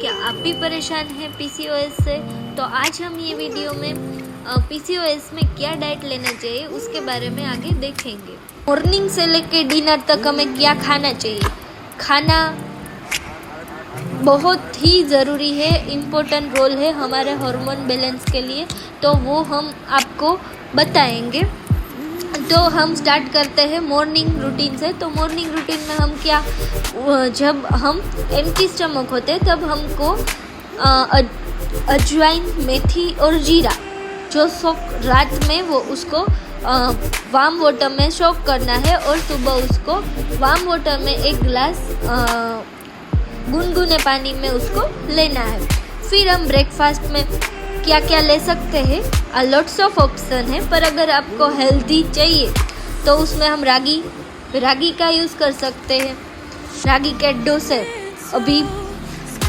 क्या आप भी परेशान हैं पीसीओएस से? तो आज हम ये वीडियो में पीसीओएस में क्या डाइट लेना चाहिए उसके बारे में आगे देखेंगे। मॉर्निंग से लेके डिनर तक हमें क्या खाना चाहिए। खाना बहुत ही ज़रूरी है, इम्पोर्टेंट रोल है हमारे हार्मोन बैलेंस के लिए, तो वो हम आपको बताएंगे। तो हम स्टार्ट करते हैं मॉर्निंग रूटीन से। तो मॉर्निंग रूटीन में हम क्या, जब हम एम्प्टी स्टमक होते हैं तब हमको अजवाइन, मेथी और जीरा जो सोक रात में वो उसको वार्म वाटर में सोक करना है और सुबह उसको वार्म वाटर में एक गिलास गुनगुने पानी में उसको लेना है। फिर हम ब्रेकफास्ट में क्या क्या ले सकते हैं, लॉट्स ऑफ ऑप्शन है, पर अगर आपको हेल्दी चाहिए तो उसमें हम रागी का यूज़ कर सकते हैं। रागी के डोसे अभी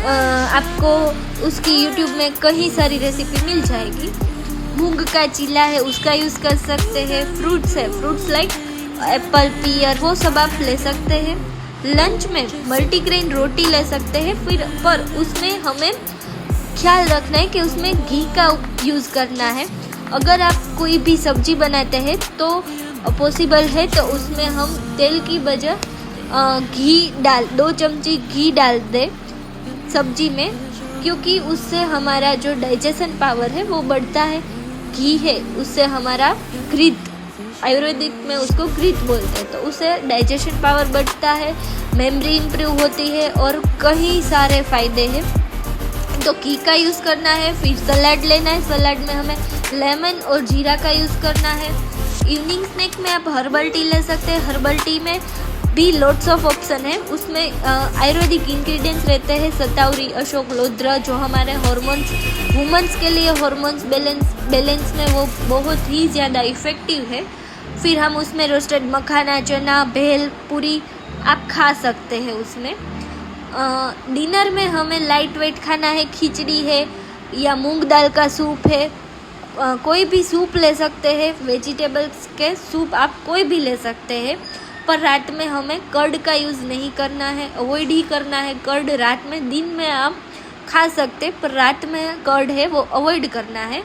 आपको उसकी यूट्यूब में कई सारी रेसिपी मिल जाएगी। मूंग का चीला है, उसका यूज़ कर सकते हैं। फ्रूट्स है, फ्रूट्स लाइक एप्पल, पीयर, वो सब आप ले सकते हैं। लंच में मल्टीग्रेन रोटी ले सकते हैं, फिर पर उसमें हमें ख्याल रखना है कि उसमें घी का यूज़ करना है। अगर आप कोई भी सब्जी बनाते हैं तो पॉसिबल है तो उसमें हम तेल की बजाय 2 चमची घी डाल दें सब्जी में, क्योंकि उससे हमारा जो डाइजेशन पावर है वो बढ़ता है। घी है उससे हमारा घृत, आयुर्वेदिक में उसको घृत बोलते हैं, तो उससे डाइजेशन पावर बढ़ता है, मेमोरी इम्प्रूव होती है और कई सारे फ़ायदे हैं। तो घी का यूज़ करना है। फिर सलाद लेना है, सलाद में हमें लेमन और जीरा का यूज़ करना है। इवनिंग स्नैक में आप हर्बल टी ले सकते हैं। हर्बल टी में भी लॉट्स ऑफ ऑप्शन है, उसमें आयुर्वेदिक इंग्रेडिएंट्स रहते हैं, सतावरी, अशोक लोद्रा, जो हमारे हॉर्मोन्स, वुमेंस के लिए हॉर्मोन्स बैलेंस में वो बहुत ही ज़्यादा इफ़ेक्टिव है। फिर हम उसमें रोस्टेड मखाना, चना, भेल पूरी आप खा सकते हैं उसमें। डिनर में हमें लाइट वेट खाना है, खिचड़ी है या मूंग दाल का सूप है, कोई भी सूप ले सकते हैं। वेजिटेबल्स के सूप आप कोई भी ले सकते हैं, पर रात में हमें कर्ड का यूज़ नहीं करना है, अवॉइड ही करना है कर्ड। रात में, दिन में आप खा सकते, पर रात में कर्ड है वो अवॉइड करना है।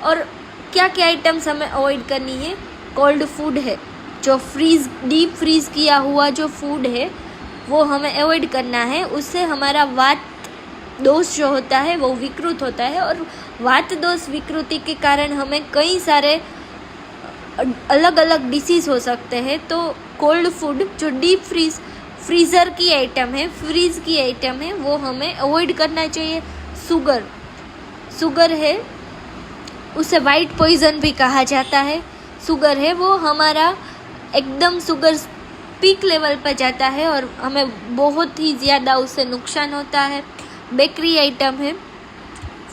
और क्या क्या आइटम्स हमें अवॉइड करनी है, कोल्ड फूड है, जो डीप फ्रीज किया हुआ जो फूड है वो हमें अवॉइड करना है। उससे हमारा वात दोष जो होता है वो विकृत होता है, और वात दोष विकृति के कारण हमें कई सारे अलग अलग डिसीज़ हो सकते हैं। तो कोल्ड फूड जो डीप फ्रीज़र की आइटम है, फ्रीज की आइटम है, वो हमें अवॉइड करना चाहिए। शुगर है, उसे वाइट पॉइजन भी कहा जाता है। शुगर है वो हमारा एकदम शुगर पीक लेवल पर जाता है और हमें बहुत ही ज़्यादा उससे नुकसान होता है। बेकरी आइटम है,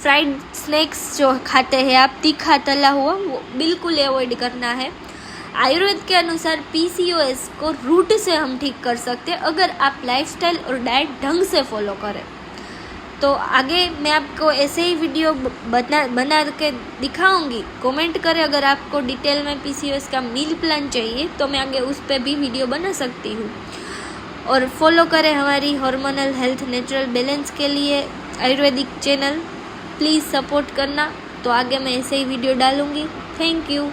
फ्राइड स्नैक्स जो खाते हैं आप, तीखा तला हुआ, वो बिल्कुल अवॉइड करना है। आयुर्वेद के अनुसार पीसीओएस को रूट से हम ठीक कर सकते हैं अगर आप लाइफस्टाइल और डाइट ढंग से फॉलो करें। तो आगे मैं आपको ऐसे ही वीडियो बना के दिखाऊंगी। कमेंट करें अगर आपको डिटेल में पीसीओएस का मील प्लान चाहिए तो मैं आगे उस पर भी वीडियो बना सकती हूँ। और फॉलो करें हमारी हार्मोनल हेल्थ नेचुरल बैलेंस के लिए आयुर्वेदिक चैनल, प्लीज़ सपोर्ट करना। तो आगे मैं ऐसे ही वीडियो डालूँगी। Thank you.